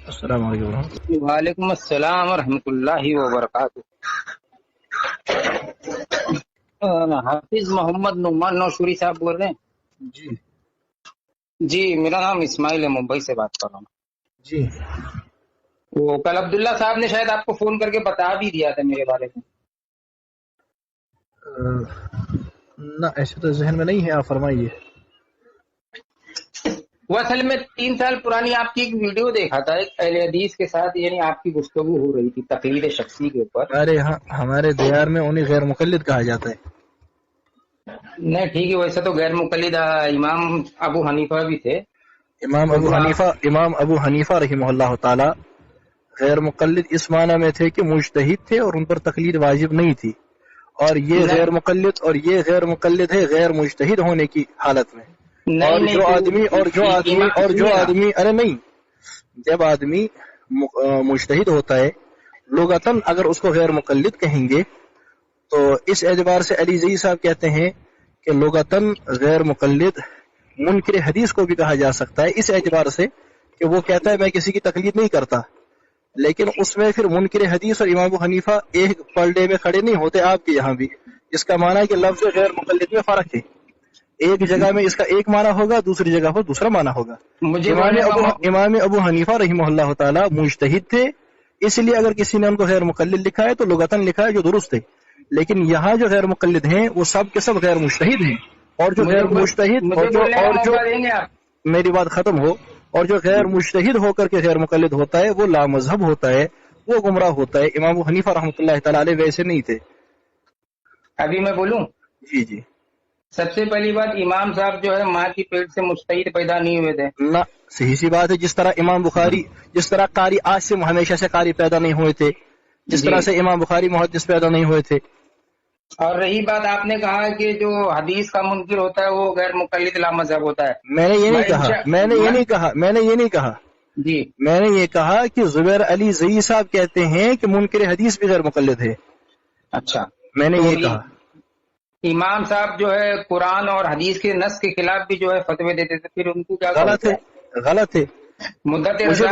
السلام علیکم ورحمۃ اللہ۔ وعلیکم السلام ورحمۃ اللہ وبرکاتہ۔ حافظ محمد نعمان نوشوری صاحب بول رہے ہیں؟ جی جی، میرا نام اسماعیل ہے، ممبئی سے بات کر رہا ہوں۔ جی وہ کل عبداللہ صاحب نے شاید آپ کو فون کر کے بتا بھی دیا تھا میرے بارے میں۔ نہ ایسے تو ذہن میں نہیں ہے، آپ فرمائیے۔ وہ اصل میں 3 سال پرانی آپ کی ایک ویڈیو دیکھا تھا، ایک اہل حدیث کے ساتھ یعنی آپ کی گفتگو ہو رہی تھی تقلید شخصی کے اوپر۔ ارے ہاں، ہمارے دیار میں انہیں غیر مقلد کہا جاتا ہے۔ نہیں ٹھیک ہے، ویسے تو غیر مقلد امام ابو حنیفہ بھی تھے۔ امام ابو حنیفہ رحمہ اللہ تعالی غیر مقلد اس معنی میں تھے کہ مجتہد تھے اور ان پر تقلید واجب نہیں تھی، اور یہ غیر مقلد ہے غیر مجتہد ہونے کی حالت میں۔ اور جو آدمی ارے نہیں، جب آدمی مجتہد ہوتا ہے لغتاً اگر اس کو غیر مقلد کہیں گے تو اس اعتبار سے علی زئی صاحب کہتے ہیں کہ لغتاً غیر مقلد منکر حدیث کو بھی کہا جا سکتا ہے، اس اعتبار سے کہ وہ کہتا ہے میں کسی کی تقلید نہیں کرتا، لیکن اس میں پھر منکر حدیث اور امام ابو حنیفہ ایک پلڑے میں کھڑے نہیں ہوتے آپ کے یہاں بھی۔ اس کا معنی ہے کہ لفظ غیر مقلد میں فرق ہے، ایک جگہ میں اس کا ایک معنی ہوگا، دوسری جگہ پر دوسرا معنی ہوگا۔ امام ابو حنیفہ رحمہ اللہ تعالی مجتہد تھے، اس لیے اگر کسی نے ان کو غیر مقلد لکھا ہے تو لغتاً لکھا ہے جو درست ہے، لیکن یہاں جو غیر مقلد ہیں وہ سب کے سب غیر مجتہد ہیں، اور جو غیر مجتہد میری بات ختم ہو، اور جو غیر مجتہد ہو کر کے غیر مقلد ہوتا ہے وہ لامذہب ہوتا ہے، وہ گمراہ ہوتا ہے۔ امام ابو حنیفہ رحمۃ اللہ تعالی علیہ ویسے نہیں تھے۔ ابھی میں بولوں؟ جی جی، سب سے پہلی بات، امام صاحب جو ہے ماں کی پیٹ سے مجتہد پیدا نہیں ہوئے تھے۔ نہ، صحیح سی بات ہے، جس طرح امام بخاری، جس طرح قاری عاصم ہمیشہ سے قاری پیدا نہیں ہوئے تھے، جس طرح سے امام بخاری محدث پیدا نہیں ہوئے تھے۔ اور رہی بات آپ نے کہا کہ جو حدیث کا منکر ہوتا ہے وہ غیر مقلد لامذہب ہوتا ہے، میں نے یہ نہیں کہا جی، میں نے یہ کہا کہ زبیر علی زئی صاحب کہتے ہیں کہ منکر حدیث بھی غیر مقلد ہے۔ اچھا، میں نے یہ کہا۔ امام صاحب جو ہے قرآن اور حدیث کے نص کے خلاف بھی جو ہے فتوے دیتے تھے، پھر ان کو کیا غلط ہے۔ مدت مجھے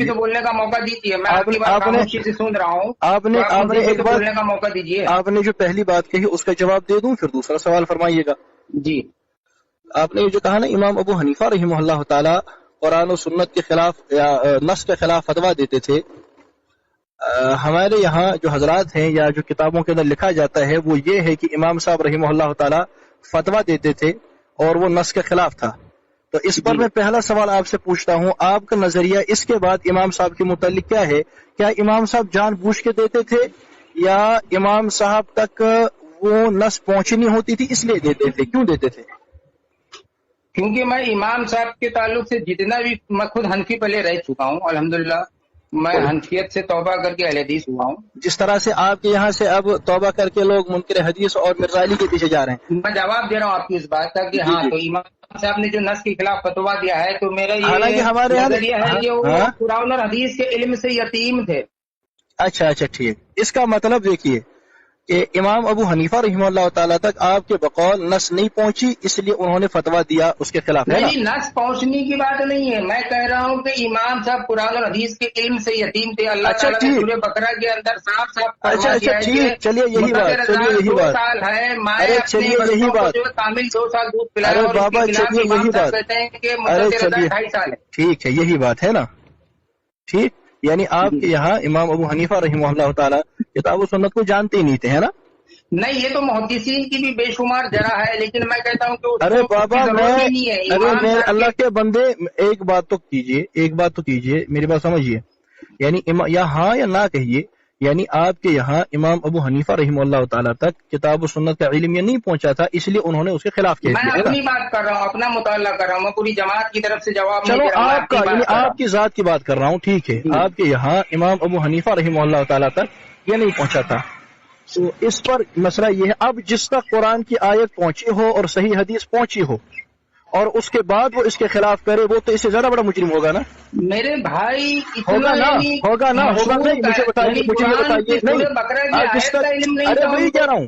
تو بولنے کا موقع دیجیے، میں آپ کی بات خاموشی سے سن رہا ہوں، آپ نے ایک بات بولنے کا موقع دیجیے۔ آپ نے جو پہلی بات کہی اس کا جواب دے دوں، پھر دوسرا سوال فرمائیے گا۔ جی، آپ نے جو کہا نا امام ابو حنیفہ رحمہ اللہ تعالی قرآن و سنت کے خلاف یا نص کے خلاف فتویٰ دیتے تھے، ہمارے یہاں جو حضرات ہیں یا جو کتابوں کے اندر لکھا جاتا ہے وہ یہ ہے کہ امام صاحب رحمہ اللہ تعالی فتویٰ دیتے تھے اور وہ نص کے خلاف تھا۔ تو اس پر میں پہلا سوال آپ سے پوچھتا ہوں، آپ کا نظریہ اس کے بعد امام صاحب کے متعلق کیا ہے؟ کیا امام صاحب جان بوجھ کے دیتے تھے یا امام صاحب تک وہ نص پہنچنی ہوتی تھی اس لیے دیتے تھے؟ کیوں دیتے تھے؟ کیونکہ میں امام صاحب کے تعلق سے جتنا بھی، میں خود حنفی پہلے رہ چکا ہوں، الحمدللہ میں حنفیت سے توبہ کر کے اہل حدیث ہوا ہوں۔ جس طرح سے آپ کے یہاں سے اب توبہ کر کے لوگ منکر حدیث اور مرزا علی کے پیچھے جا رہے ہیں، میں جواب دے رہا ہوں آپ کی اس بات کا کہ ہاں، تو امام صاحب نے جو نص کے خلاف فتویٰ دیا ہے تو میرا یہ نظریہ ہے کہ وہ قرآن اور حدیث کے علم سے یتیم تھے۔ اچھا ٹھیک، اس کا مطلب دیکھیے کہ امام ابو حنیفہ رحمہ اللہ تعالیٰ تک آپ کے بقول نص نہیں پہنچی، اس لیے انہوں نے فتویٰ دیا اس کے خلاف، ہے نا؟ نہیں، نص پہنچنے کی بات نہیں ہے، میں کہہ رہا ہوں کہ امام صاحب قرآن اور حدیث کے علم سے یتیم تھے۔ اللہ تعالیٰ نے سورہ بقرہ کے اندر صاف فرما دیا ہے کہ چلیے یہی بات 2 سال ہے، مائیں اپنے بچوں کو جو کامل 2 سال دودھ پلایا، اور بابا چلیے یہی بات، کہتے ہیں کہ مدت 2.5 سال ہے۔ ٹھیک ہے، یہی بات ہے نا؟ ٹھیک، یعنی آپ کے یہاں امام ابو حنیفہ رحمہ اللہ تعالیٰ کتاب و سنت کو جانتے ہی نہیں تھے، ہے نا؟ نہیں، یہ تو محدثین کی بھی بے شمار جرا ہے، لیکن میں کہتا ہوں کہ ارے بابا میں اللہ کے بندے ایک بات تو کیجئے، میری بات سمجھیے، یعنی یا ہاں یا نہ کہیے، یعنی آپ کے یہاں امام ابو حنیفہ رحمہ اللہ تعالیٰ تک کتاب و سنت کا علم یہ نہیں پہنچا تھا، اس لیے انہوں نے اس کے خلاف کیا۔ میں اپنی بات کر رہا ہوں، اپنا مطالعہ کر رہا ہوں، میں پوری جماعت کی طرف سے جواب نہیں دے رہا ہوں، آپ کا یعنی آپ کی ذات کی بات کر رہا ہوں، ٹھیک ہے؟ آپ کے یہاں امام ابو حنیفہ رحمہ اللہ تعالیٰ تک یہ نہیں پہنچا تھا، تو اس پر مسئلہ یہ ہے اب جس تک قرآن کی آیت پہنچی ہو اور صحیح حدیث پہنچی ہو اور اس کے بعد وہ اس کے خلاف کرے، وہ تو اس سے زیادہ بڑا مجرم ہوگا نا؟ میرے بھائی ہوگا نا مجھے بتائیے نہیں، ارے وہی کہہ رہا ہوں،